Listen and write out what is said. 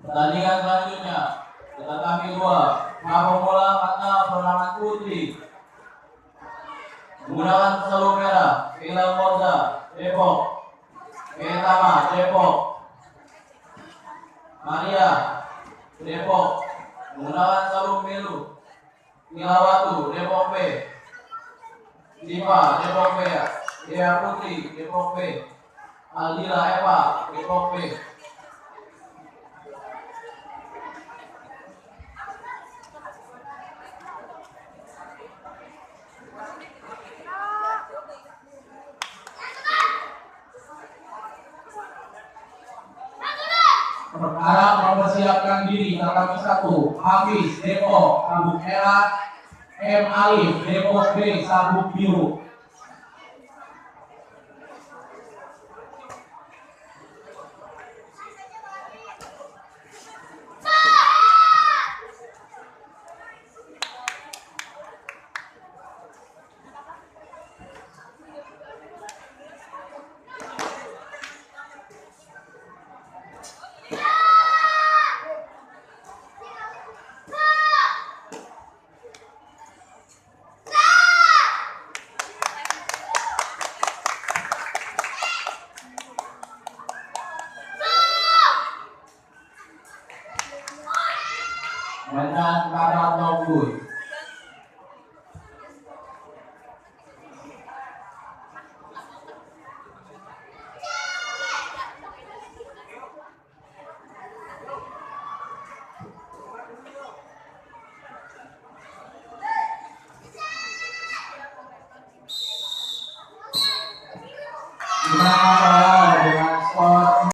Pertandingan selanjutnya kita kami dua Bola Matna Pernaman Putri menggunakan pesalu merah Ila Morza Depok, Ketama Depok, Maria Depok menggunakan sarung biru Ilawatu Depok B, Diva Depok B, Dea Putri Depok B, Aldila Eva Depok B. Harap mempersiapkan diri kami 1 Hafiz Depok sabuk merah, M Alif Depok B sabuk biru. Mainan kata Togul.